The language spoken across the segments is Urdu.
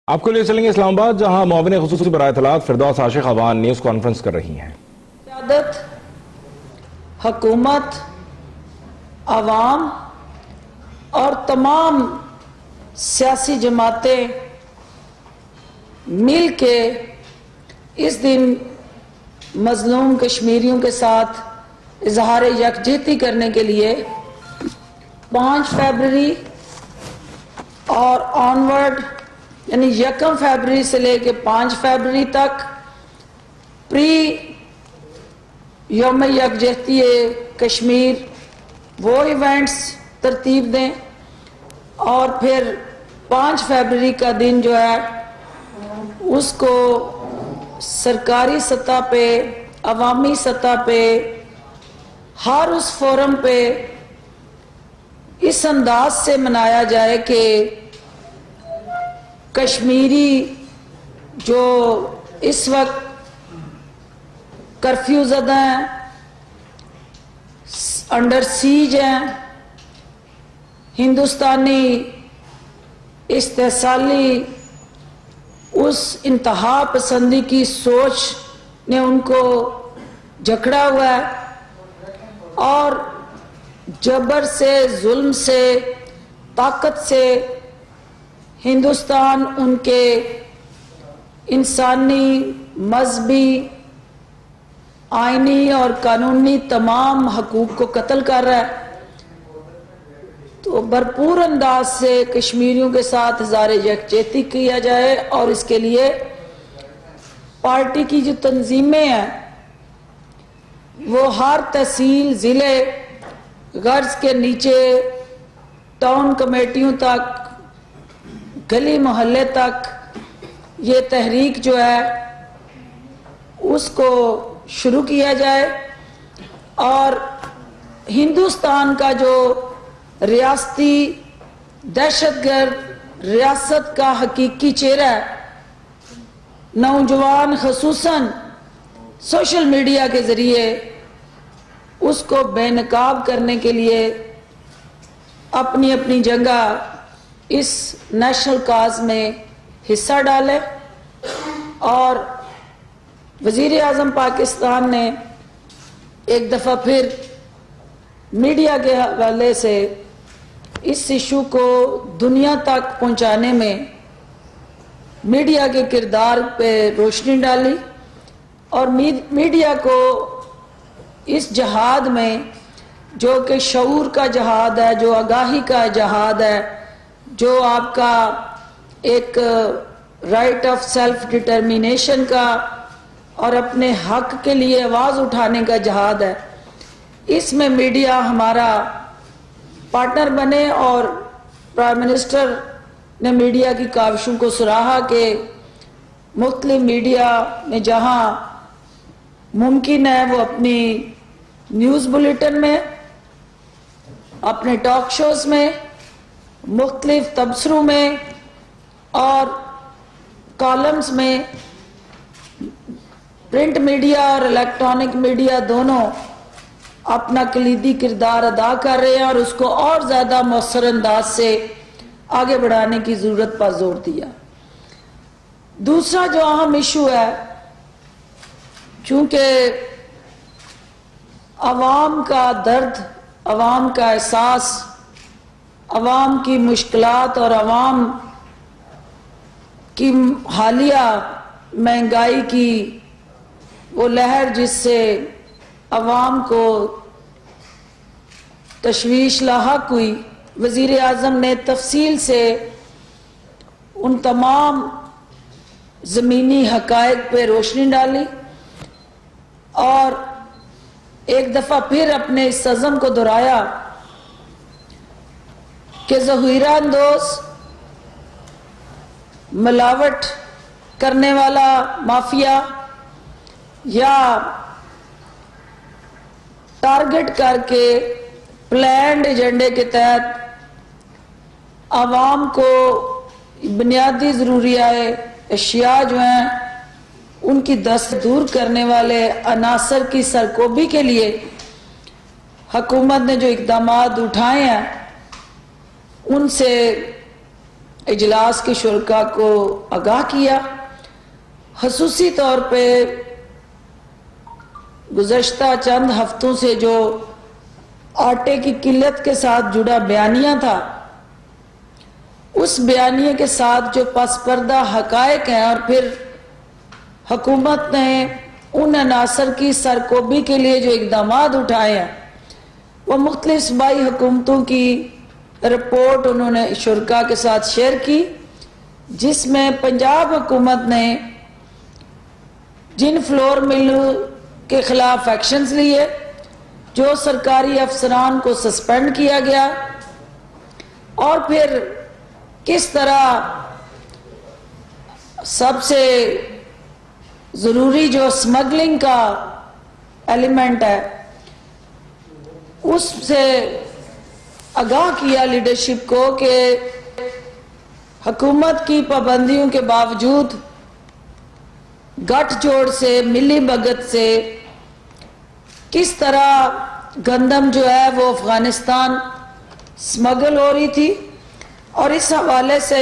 آپ کو لے چلیں گے اسلام آباد، جہاں معاون خصوصی برائے اطلاعات فردوس عاشق خوان نیوز کانفرنس کر رہی ہیں۔ قیادت، حکومت، عوام اور تمام سیاسی جماعتیں مل کے اس دن مظلوم کشمیریوں کے ساتھ اظہار یکجہتی کرنے کے لیے 5 فروری اور آنورڈ یعنی 1 فروری سے لے کے 5 فروری تک پری یوم یکجہتی کشمیر وہ ایونٹس ترتیب دیں، اور پھر 5 فروری کا دن جو ہے اس کو سرکاری سطح پہ، عوامی سطح پہ، ہر اس فورم پہ اس انداز سے منایا جائے کہ کشمیری جو اس وقت کرفیو زدہ ہیں، انڈر سیج ہیں، ہندوستانی استحصالی اس انتہا پسندی کی سوچ نے ان کو جکڑا ہوا ہے، اور جبر سے، ظلم سے، طاقت سے ہندوستان ان کے انسانی، مذہبی، آئینی اور قانونی تمام حقوق کو قتل کر رہا ہے۔ تو بھرپور انداز سے کشمیریوں کے ساتھ اظہار یکجہتی کیا جائے، اور اس کے لیے پارٹی کی جو تنظیمیں ہیں وہ ہر تحصیل، ضلع، غرض کے نیچے ٹاؤن کمیٹیوں تک، گلی محلے تک یہ تحریک جو ہے اس کو شروع کیا جائے، اور ہندوستان کا جو ریاستی دہشت گرد ریاست کا حقیقی چہرہ ہے، نوجوان خصوصاً سوشل میڈیا کے ذریعے اس کو بے نقاب کرنے کے لیے اپنی اپنی جگہ اس نیشنل کاز میں حصہ ڈالے۔ اور وزیر اعظم پاکستان نے ایک دفعہ پھر میڈیا کے حوالے سے اس ایشو کو دنیا تک پہنچانے میں میڈیا کے کردار پہ روشنی ڈالی، اور میڈیا کو اس جہاد میں، جو کہ شعور کا جہاد ہے، جو آگاہی کا جہاد ہے، جو آپ کا ایک رائٹ آف سیلف ڈٹرمینیشن کا اور اپنے حق کے لیے آواز اٹھانے کا جہاد ہے، اس میں میڈیا ہمارا پارٹنر بنے۔ اور پرائم منسٹر نے میڈیا کی کاوشوں کو سراہا کہ مختلف میڈیا میں جہاں ممکن ہے وہ اپنی نیوز بلیٹن میں، اپنے ٹاک شوز میں، مختلف تبصروں میں اور کالمز میں، پرنٹ میڈیا اور الیکٹرانک میڈیا دونوں اپنا کلیدی کردار ادا کر رہے ہیں، اور اس کو اور زیادہ مؤثر انداز سے آگے بڑھانے کی ضرورت پر زور دیا۔ دوسرا جو اہم ایشو ہے، چونکہ عوام کا درد، عوام کا احساس، عوام کی مشکلات اور عوام کی حالیہ مہنگائی کی وہ لہر جس سے عوام کو تشویش لاحق ہوئی، وزیر اعظم نے تفصیل سے ان تمام زمینی حقائق پہ روشنی ڈالی، اور ایک دفعہ پھر اپنے اس عزم کو دہرایا کہ ظہیرہ اندوز، ملاوٹ کرنے والا مافیا یا ٹارگٹ کر کے پلانڈ ایجنڈے کے تحت عوام کو بنیادی ضروریات اشیاء جو ہیں ان کی دست دور کرنے والے عناصر کی سرکوبی کے لیے حکومت نے جو اقدامات اٹھائے ہیں ان سے اجلاس کے شرکا کو آگاہ کیا. خصوصی طور پہ گزشتہ چند ہفتوں سے جو آٹے کی قلت کے ساتھ جڑا بیانیہ تھا، اس بیانیے کے ساتھ جو پس پردہ حقائق ہیں، اور پھر حکومت نے ان عناصر کی سرکوبی کے لیے جو اقدامات اٹھائے ہیں، وہ مختلف صوبائی حکومتوں کی رپورٹ انہوں نے شرکا کے ساتھ شیئر کی، جس میں پنجاب حکومت نے جن فلور ملوں کے خلاف ایکشنز لیے، جو سرکاری افسران کو سسپینڈ کیا گیا، اور پھر کس طرح سب سے ضروری جو سمگلنگ کا ایلیمنٹ ہے اس سے آگاہ کیا لیڈرشپ کو کہ حکومت کی پابندیوں کے باوجود گٹھ جوڑ سے، ملی بھگت سے کس طرح گندم جو ہے وہ افغانستان سمگل ہو رہی تھی. اور اس حوالے سے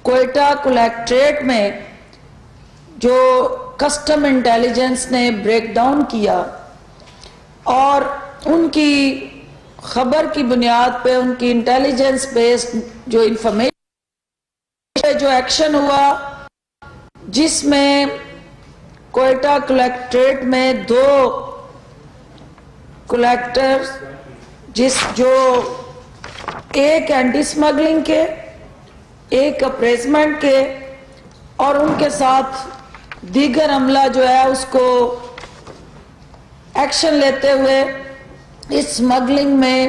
کوئٹہ کلیکٹریٹ میں جو کسٹم انٹیلیجنس نے بریک ڈاؤن کیا، اور ان کی خبر کی بنیاد پہ، ان کی انٹیلیجنس بیسڈ جو انفارمیشن، جو ایکشن ہوا، جس میں کوئٹہ کلیکٹریٹ میں 2 کلیکٹر، جو ایک اینٹی سمگلنگ کے، ایک اپریسمنٹ کے، اور ان کے ساتھ دیگر عملہ جو ہے اس کو ایکشن لیتے ہوئے اس سمگلنگ میں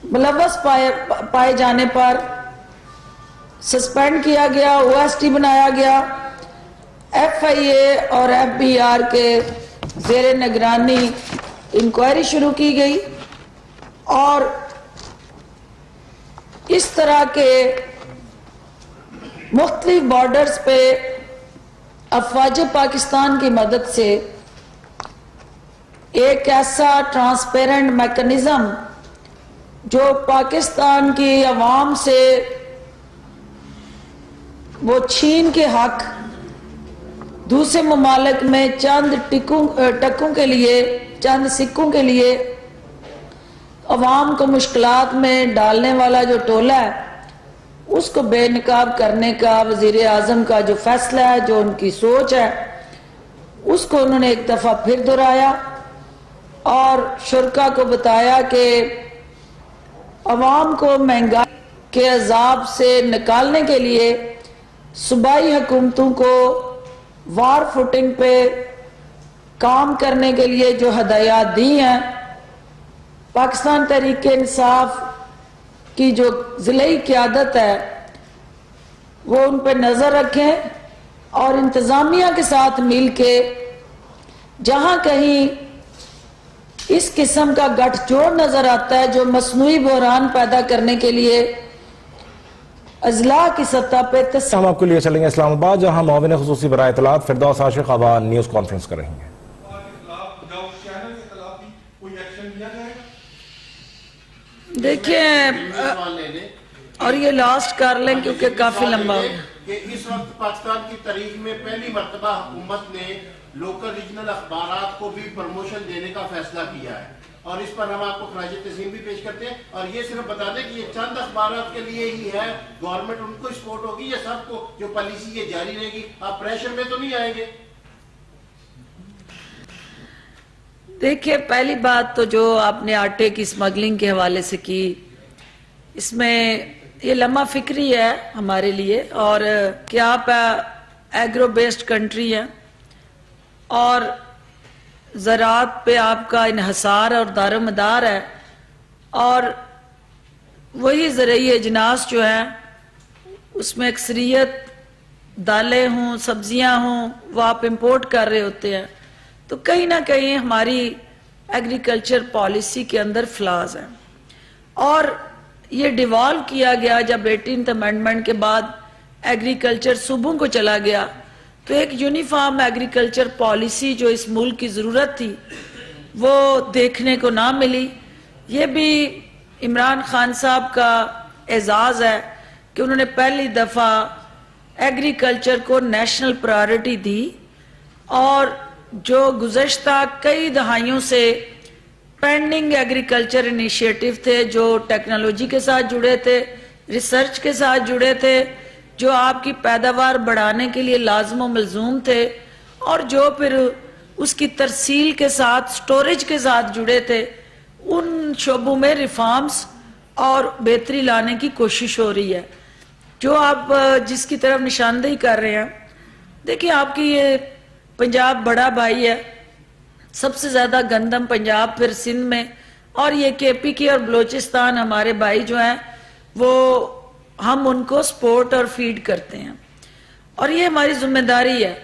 ملوث پائے جانے پر سسپینڈ کیا گیا، او ایس ٹی بنایا گیا. ایف آئی اے اور ایف بی آر کے زیر نگرانی انکوائری شروع کی گئی، اور اس طرح کے مختلف بارڈرز پہ افواج پاکستان کی مدد سے ایک ایسا ٹرانسپیرنٹ میکنزم جو پاکستان کی عوام سے وہ چھین کے حق دوسرے ممالک میں چند ٹکوں کے لیے، چند سکوں کے لیے عوام کو مشکلات میں ڈالنے والا جو ٹولہ ہے، اس کو بے نقاب کرنے کا وزیر اعظم کا جو فیصلہ ہے، جو ان کی سوچ ہے، اس کو انہوں نے ایک دفعہ پھر دہرایا اور شرکا کو بتایا کہ عوام کو مہنگائی کے عذاب سے نکالنے کے لیے صوبائی حکومتوں کو وار فوٹنگ پہ کام کرنے کے لیے جو ہدایات دی ہیں، پاکستان تحریک انصاف کی جو ضلعی قیادت ہے وہ ان پہ نظر رکھیں، اور انتظامیہ کے ساتھ مل کے جہاں کہیں اس قسم کا گٹھ جوڑ نظر آتا ہے جو مصنوعی بحران پیدا کرنے کے لیے اضلاع کی سطح پہ ہم آپ کے لیے چلیں گے اسلام آباد، جہاں معاون خصوصی برائے اطلاعات فردوس عاشق آباد نیوز کانفرنس کر رہی ہیں. دیکھیں، اور یہ لاسٹ کر لیں کیونکہ کافی لمبا ہو گیا. کہ اس وقت پاکستان کی تاریخ میں پہلی مرتبہ حکومت نے لوکل ریجنل اخبارات کو بھی پروموشن دینے کا فیصلہ کیا ہے، اور اس پر ہم آپ کو خراج تحسین بھی پیش کرتے ہیں. اور یہ صرف بتا دیں کہ یہ چند اخبارات کے لیے ہی ہے، گورنمنٹ ان کو سپورٹ ہوگی یا سب کو جو پالیسی یہ جاری رہے گی؟ آپ پریشر میں تو نہیں آئیں گے؟ دیکھیں، پہلی بات تو جو آپ نے آٹے کی سمگلنگ کے حوالے سے کی، اس میں یہ لمحہ فکری ہے ہمارے لیے، اور کہ آپ ایگرو بیسڈ کنٹری ہیں اور زراعت پہ آپ کا انحصار اور دار و مدار ہے، اور وہی زرعی اجناس جو ہیں اس میں اکثریت دالیں ہوں، سبزیاں ہوں، وہ آپ امپورٹ کر رہے ہوتے ہیں. تو کہیں نہ کہیں ہماری ایگریکلچر پالیسی کے اندر فلاز ہیں، اور یہ ڈیوالو کیا گیا جب 18th امینڈمنٹ کے بعد ایگریکلچر صوبوں کو چلا گیا، تو ایک یونیفارم ایگریکلچر پالیسی جو اس ملک کی ضرورت تھی وہ دیکھنے کو نہ ملی. یہ بھی عمران خان صاحب کا اعزاز ہے کہ انہوں نے پہلی دفعہ ایگریکلچر کو نیشنل پرائیورٹی دی، اور جو گزشتہ کئی دہائیوں سے پینڈنگ ایگریکلچر انیشیٹو تھے، جو ٹیکنالوجی کے ساتھ جڑے تھے، ریسرچ کے ساتھ جڑے تھے، جو آپ کی پیداوار بڑھانے کے لیے لازم و ملزوم تھے، اور جو پھر اس کی ترسیل کے ساتھ سٹوریج کے ساتھ جڑے تھے، ان شعبوں میں ریفارمز اور بہتری لانے کی کوشش ہو رہی ہے۔ جو آپ جس کی طرف نشاندہی کر رہے ہیں، دیکھیں آپ کی یہ پنجاب بڑا بھائی ہے، سب سے زیادہ گندم پنجاب پھر سندھ میں، اور یہ کے پی کے اور بلوچستان ہمارے بھائی جو ہیں وہ ہم ان کو سپورٹ اور فیڈ کرتے ہیں، اور یہ ہماری ذمہ داری ہے۔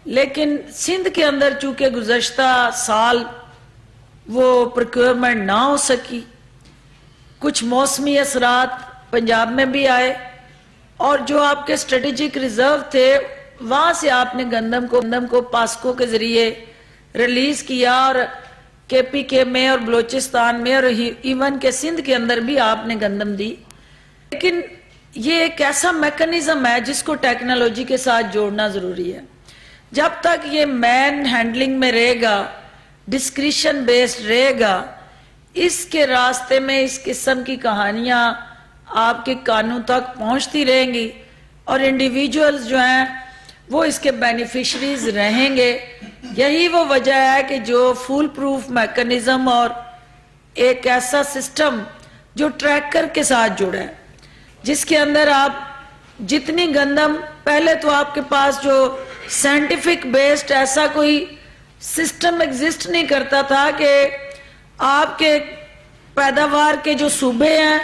لیکن سندھ کے اندر چونکہ گزشتہ سال وہ پروکیورمنٹ نہ ہو سکی، کچھ موسمی اثرات پنجاب میں بھی آئے، اور جو آپ کے اسٹریٹجک ریزرو تھے وہاں سے آپ نے گندم کو پاسکو کے ذریعے ریلیز کیا، اور کے پی کے میں اور بلوچستان میں اور ایون کے سندھ کے اندر بھی آپ نے گندم دی۔ لیکن یہ ایک ایسا میکنزم ہے جس کو ٹیکنالوجی کے ساتھ جوڑنا ضروری ہے۔ جب تک یہ مین ہینڈلنگ میں رہے گا، ڈسکریشن بیسڈ رہے گا، اس کے راستے میں اس قسم کی کہانیاں آپ کے کانوں تک پہنچتی رہیں گی، اور انڈیویجولز جو ہیں وہ اس کے بینیفیشریز رہیں گے۔ یہی وہ وجہ ہے کہ جو فول پروف میکنزم اور ایک ایسا سسٹم جو ٹریکر کے ساتھ جڑا ہے، جس کے اندر آپ جتنی گندم، پہلے تو آپ کے پاس جو سائنٹیفک بیسڈ ایسا کوئی سسٹم ایگزسٹ نہیں کرتا تھا کہ آپ کے پیداوار کے جو صوبے ہیں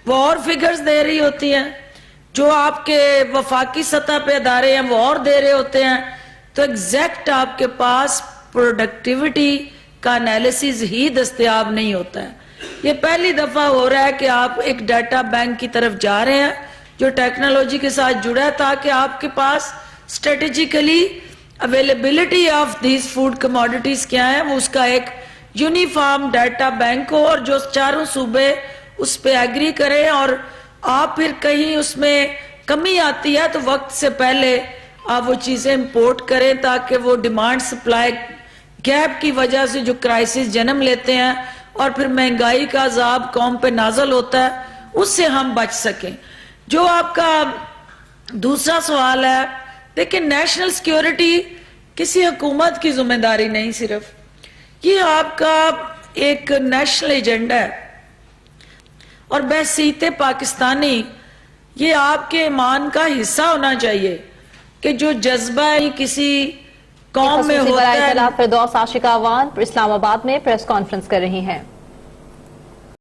وہ اور فگرز دے رہی ہوتی ہیں، جو آپ کے وفاقی سطح پہ ادارے ہیں وہ اور دے رہے ہوتے ہیں، تو ایگزیکٹ آپ کے پاس پروڈکٹیوٹی کا انالیسز ہی دستیاب نہیں ہوتا ہے۔ یہ پہلی دفعہ ہو رہا ہے کہ آپ ایک ڈیٹا بینک کی طرف جا رہے ہیں جو ٹیکنالوجی کے ساتھ جڑا ہے، تاکہ آپ کے پاس strategically availability of these food commodities کیا ہیں، وہ اس کا ایک یونیفارم ڈیٹا بینک ہو، اور جو چاروں صوبے اس پہ ایگری کریں، اور آپ پھر کہیں اس میں کمی آتی ہے تو وقت سے پہلے آپ وہ چیزیں امپورٹ کریں، تاکہ وہ ڈیمانڈ سپلائی گیپ کی وجہ سے جو کرائسس جنم لیتے ہیں اور پھر مہنگائی کا عذاب قوم پہ نازل ہوتا ہے، اس سے ہم بچ سکیں۔ جو آپ کا دوسرا سوال ہے، لیکن نیشنل سیکیورٹی کسی حکومت کی ذمہ داری نہیں، صرف یہ آپ کا ایک نیشنل ایجنڈا ہے، اور بحیثیت پاکستانی یہ آپ کے ایمان کا حصہ ہونا چاہیے کہ جو جذبہ کسی قوم میں ہوتا ہے۔ فردوس عاشق اعوان اسلام آباد میں پریس کانفرنس کر رہی ہیں۔